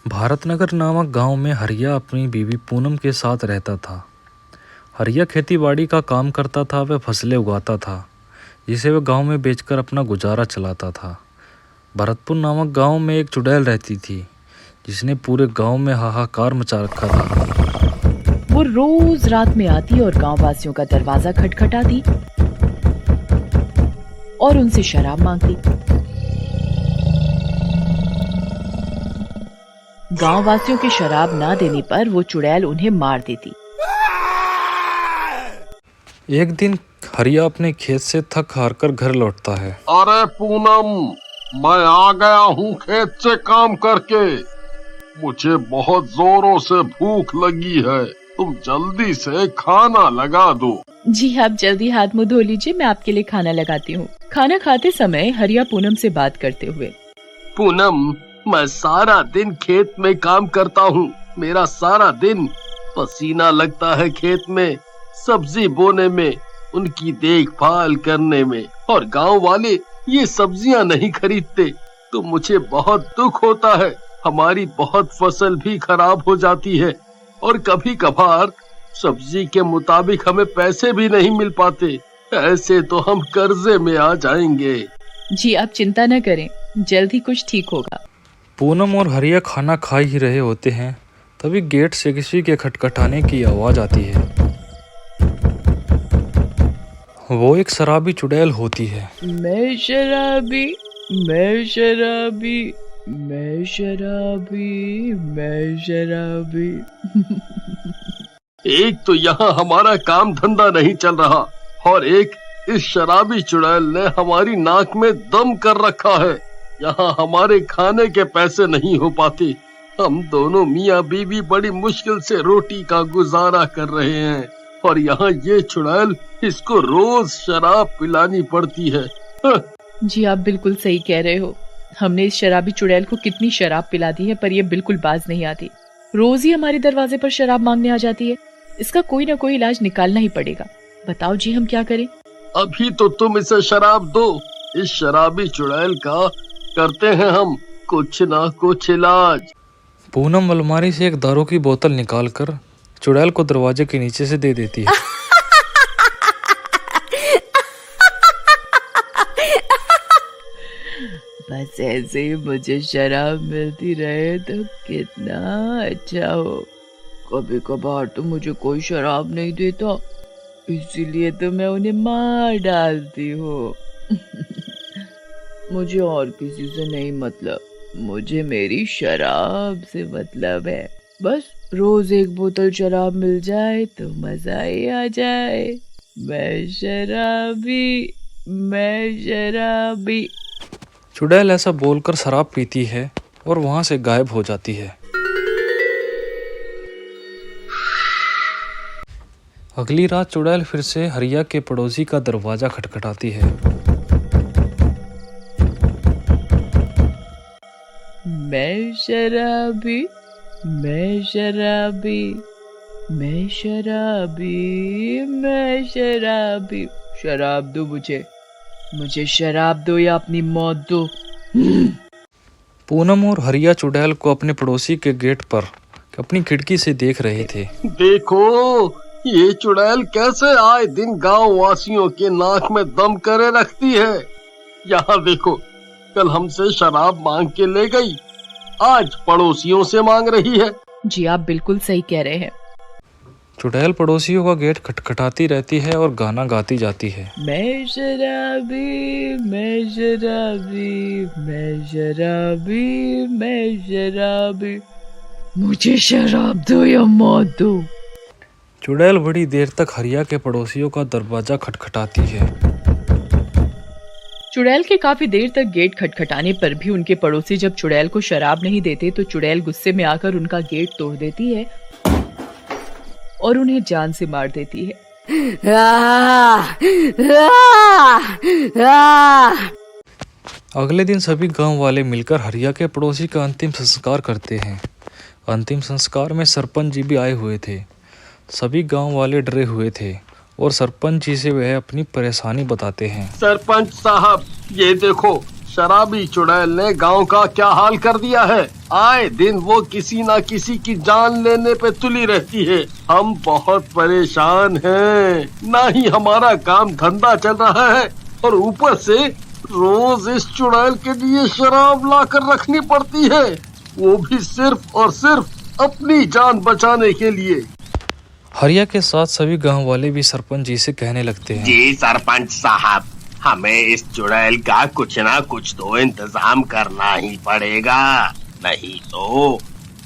भारतनगर नामक गांव में हरिया अपनी बीवी पूनम के साथ रहता था। हरिया खेतीबाड़ी का काम करता था। वह फसलें उगाता था जिसे वह गांव में बेचकर अपना गुजारा चलाता था। भरतपुर नामक गांव में एक चुड़ैल रहती थी जिसने पूरे गांव में हाहाकार मचा रखा था। वो रोज रात में आती और गांव वासियों का दरवाजा खटखटाती और उनसे शराब मांगती। गांव वासियों के शराब ना देने पर वो चुड़ैल उन्हें मार देती। एक दिन हरिया अपने खेत से थक हार कर घर लौटता है। अरे पूनम, मैं आ गया हूँ खेत से काम करके। मुझे बहुत जोरों से भूख लगी है, तुम जल्दी से खाना लगा दो। जी आप जल्दी हाथ मुंह धो लीजिए, मैं आपके लिए खाना लगाती हूँ। खाना खाते समय हरिया पूनम से बात करते हुए, पूनम, मैं सारा दिन खेत में काम करता हूँ। मेरा सारा दिन पसीना लगता है खेत में, सब्जी बोने में, उनकी देखभाल करने में, और गांव वाले ये सब्जियां नहीं खरीदते तो मुझे बहुत दुख होता है। हमारी बहुत फसल भी खराब हो जाती है और कभी कभार सब्जी के मुताबिक हमें पैसे भी नहीं मिल पाते। ऐसे तो हम कर्जे में आ जाएंगे। जी आप चिंता न करें, जल्द ही कुछ ठीक होगा। पूनम और हरिया खाना खा ही रहे होते हैं, तभी गेट से किसी के खटखटाने की आवाज आती है। वो एक शराबी चुड़ैल होती है। मैं शराबी, मैं शराबी, मैं शराबी, मैं शराबी। एक तो यहाँ हमारा काम धंधा नहीं चल रहा और एक इस शराबी चुड़ैल ने हमारी नाक में दम कर रखा है। यहाँ हमारे खाने के पैसे नहीं हो पाते। हम दोनों मियाँ बीवी बड़ी मुश्किल से रोटी का गुजारा कर रहे हैं और यहाँ ये चुड़ैल, इसको रोज शराब पिलानी पड़ती है। जी आप बिल्कुल सही कह रहे हो। हमने इस शराबी चुड़ैल को कितनी शराब पिला दी है, पर ये बिल्कुल बाज नहीं आती। रोज ही हमारे दरवाजे पर शराब मांगने आ जाती है। इसका कोई ना कोई इलाज निकालना ही पड़ेगा। बताओ जी हम क्या करें? अभी तो तुम इसे शराब दो, इस शराबी चुड़ैल का करते हैं हम कुछ ना कुछ इलाज। पूनम अलमारी से एक दारू की बोतल निकालकर चुड़ैल को दरवाजे के नीचे से दे देती है। बस ऐसे ही मुझे शराब मिलती रहे तो कितना अच्छा हो। कभी कभार तो मुझे कोई शराब नहीं देता, इसीलिए तो मैं उन्हें मार डालती हूँ। मुझे और किसी से नहीं मतलब, मुझे मेरी शराब से मतलब है। बस रोज एक बोतल शराब मिल जाए तो मजा ही आ जाए। मैं शराबी, मैं शराबी। चुड़ैल ऐसा बोलकर शराब पीती है और वहां से गायब हो जाती है। अगली रात चुड़ैल फिर से हरिया के पड़ोसी का दरवाजा खटखटाती है। मैं शराबी, मैं शराबी, मैं शराबी, मैं शराबी। शराब दो मुझे, मुझे शराब दो या अपनी मौत दो। पूनम और हरिया चुड़ैल को अपने पड़ोसी के गेट पर अपनी खिड़की से देख रहे थे। देखो, ये चुड़ैल कैसे आए दिन गांव वासियों के नाक में दम करे रखती है। यहाँ देखो, कल हमसे शराब मांग के ले गई, आज पड़ोसियों से मांग रही है। जी आप बिल्कुल सही कह रहे हैं। चुड़ैल पड़ोसियों का गेट खटखटाती रहती है और गाना गाती जाती है। मैं शराबी, मैं शराबी, मैं शराबी, मैं शराबी। मुझे शराब दो या मौत दो। चुड़ैल बड़ी देर तक हरिया के पड़ोसियों का दरवाजा खटखटाती है। चुड़ैल के काफी देर तक गेट खटखटाने पर भी उनके पड़ोसी जब चुड़ैल को शराब नहीं देते तो चुड़ैल गुस्से में आकर उनका गेट तोड़ देती है और उन्हें जान से मार देती है। अगले दिन सभी गांव वाले मिलकर हरिया के पड़ोसी का अंतिम संस्कार करते हैं। अंतिम संस्कार में सरपंच जी भी आए हुए थे। सभी गांव वाले डरे हुए थे और सरपंच जी से वह अपनी परेशानी बताते हैं। सरपंच साहब, ये देखो, शराबी चुड़ैल ने गांव का क्या हाल कर दिया है। आए दिन वो किसी ना किसी की जान लेने पे तुली रहती है। हम बहुत परेशान हैं, ना ही हमारा काम धंधा चल रहा है और ऊपर से रोज इस चुड़ैल के लिए शराब लाकर रखनी पड़ती है, वो भी सिर्फ और सिर्फ अपनी जान बचाने के लिए। हरिया के साथ सभी गांव वाले भी सरपंच जी से कहने लगते हैं, जी सरपंच साहब, हमें इस चुड़ैल का कुछ ना कुछ तो इंतजाम करना ही पड़ेगा, नहीं तो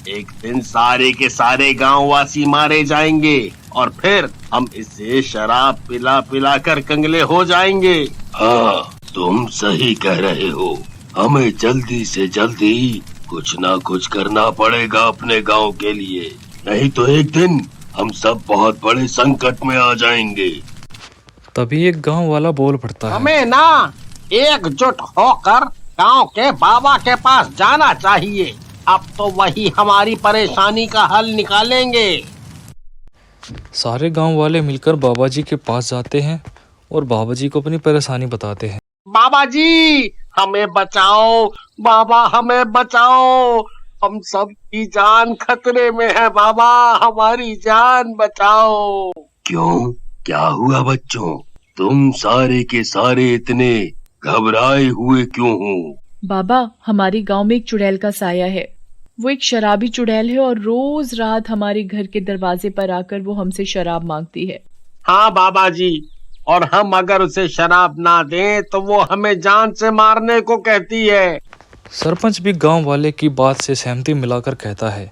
एक दिन सारे के सारे गांव वासी मारे जाएंगे और फिर हम इसे शराब पिला पिला कर कंगले हो जाएंगे। हाँ, तुम सही कह रहे हो, हमें जल्दी से जल्दी कुछ ना कुछ करना पड़ेगा अपने गांव के लिए, नहीं तो एक दिन हम सब बहुत बड़े संकट में आ जाएंगे। तभी एक गांव वाला बोल पड़ता है, हमें ना एकजुट होकर गांव के बाबा के पास जाना चाहिए, अब तो वही हमारी परेशानी का हल निकालेंगे। सारे गांव वाले मिलकर बाबा जी के पास जाते हैं और बाबा जी को अपनी परेशानी बताते हैं। बाबा जी हमें बचाओ, बाबा हमें बचाओ, हम सब की जान खतरे में है, बाबा हमारी जान बचाओ। क्यों, क्या हुआ बच्चों, तुम सारे के सारे इतने घबराए हुए क्यों हो? बाबा, हमारे गांव में एक चुड़ैल का साया है। वो एक शराबी चुड़ैल है और रोज रात हमारे घर के दरवाजे पर आकर वो हमसे शराब मांगती है। हाँ बाबा जी, और हम अगर उसे शराब ना दें तो वो हमें जान से मारने को कहती है। सरपंच भी गांव वाले की बात से सहमति मिलाकर कहता है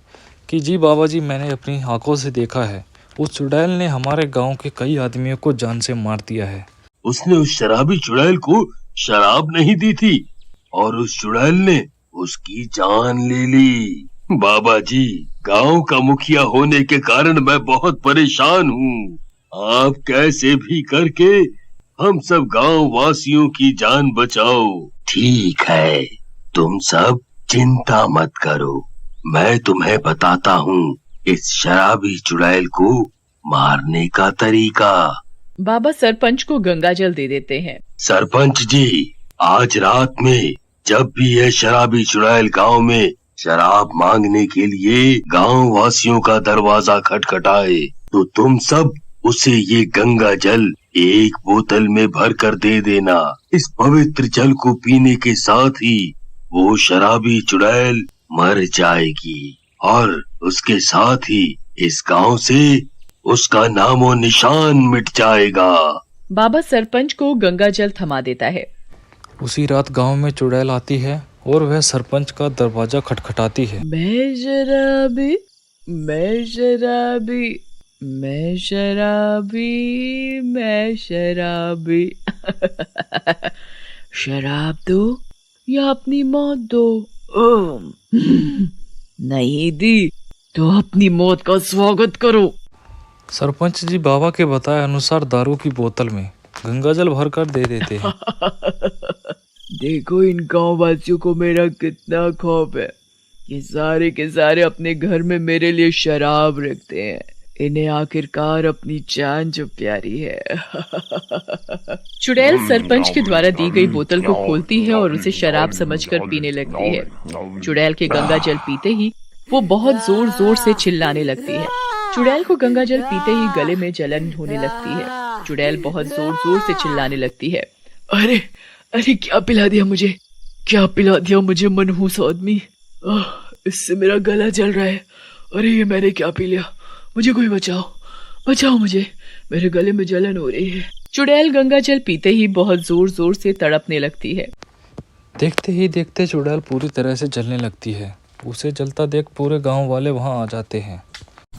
कि जी बाबा जी, मैंने अपनी आंखों से देखा है, उस चुड़ैल ने हमारे गांव के कई आदमियों को जान से मार दिया है। उसने उस शराबी चुड़ैल को शराब नहीं दी थी और उस चुड़ैल ने उसकी जान ले ली। बाबा जी, गांव का मुखिया होने के कारण मैं बहुत परेशान हूँ, आप कैसे भी करके हम सब गांव वासियों की जान बचाओ। ठीक है, तुम सब चिंता मत करो, मैं तुम्हें बताता हूँ इस शराबी चुड़ैल को मारने का तरीका। बाबा सरपंच को गंगा जल दे देते हैं। सरपंच जी, आज रात में जब भी यह शराबी चुड़ैल गांव में शराब मांगने के लिए गांव वासियों का दरवाजा खटखटाए तो तुम सब उसे ये गंगा जल एक बोतल में भर कर दे देना। इस पवित्र जल को पीने के साथ ही वो शराबी चुड़ैल मर जाएगी और उसके साथ ही इस गांव से उसका नामो निशान मिट जाएगा। बाबा सरपंच को गंगा जल थमा देता है। उसी रात गांव में चुड़ैल आती है और वह सरपंच का दरवाजा खटखटाती है। मैं शराबी, मैं शराबी, मैं शराबी, मैं शराबी। शराब दो या अपनी मौत दो। नहीं दी तो अपनी मौत का स्वागत करो। सरपंच जी बाबा के बताए अनुसार दारू की बोतल में गंगाजल भरकर दे देते हैं। देखो इन गांव वासियों को मेरा कितना खौफ है। ये सारे के सारे अपने घर में मेरे लिए शराब रखते हैं। इन्हें आखिरकार अपनी जान जो प्यारी है। चुड़ैल सरपंच के द्वारा दी गई बोतल को खोलती है और उसे शराब समझकर पीने लगती है। चुड़ैल के गंगा जल पीते ही वो बहुत जोर जोर से चिल्लाने लगती है। चुड़ैल को गंगा जल पीते ही गले में जलन होने लगती है। चुड़ैल बहुत जोर जोर से चिल्लाने लगती है, अरे अरे क्या पिला दिया मुझे, क्या पिला दिया मुझे मनहूस आदमी, इससे मेरा गला जल रहा है। अरे ये मैंने क्या पी लिया, मुझे कोई बचाओ, बचाओ मुझे, मेरे गले में जलन हो रही है। चुड़ैल गंगा जल पीते ही बहुत जोर जोर से तड़पने लगती है। देखते ही देखते चुड़ैल पूरी तरह से जलने लगती है। उसे जलता देख पूरे गांव वाले वहां आ जाते हैं।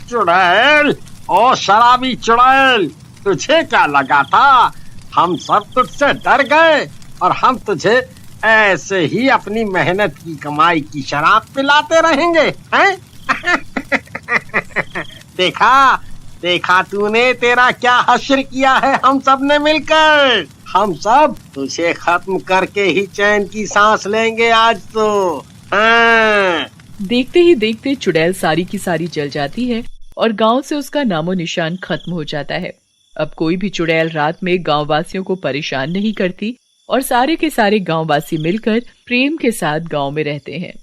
चुड़ैल, ओ शराबी चुड़ैल, तुझे क्या लगा था हम सब तुझसे डर गए और हम तुझे ऐसे ही अपनी मेहनत की कमाई की शराब पिलाते रहेंगे, हैं? देखा देखा तूने तेरा क्या हश्र किया है हम सब ने मिलकर। हम सब तुझे खत्म करके ही चैन की सांस लेंगे आज तो। हाँ। देखते ही देखते चुड़ैल सारी की सारी जल जाती है और गांव से उसका नामो निशान खत्म हो जाता है। अब कोई भी चुड़ैल रात में गांव वासियों को परेशान नहीं करती और सारे के सारे गांववासी मिलकर प्रेम के साथ गांव में रहते हैं।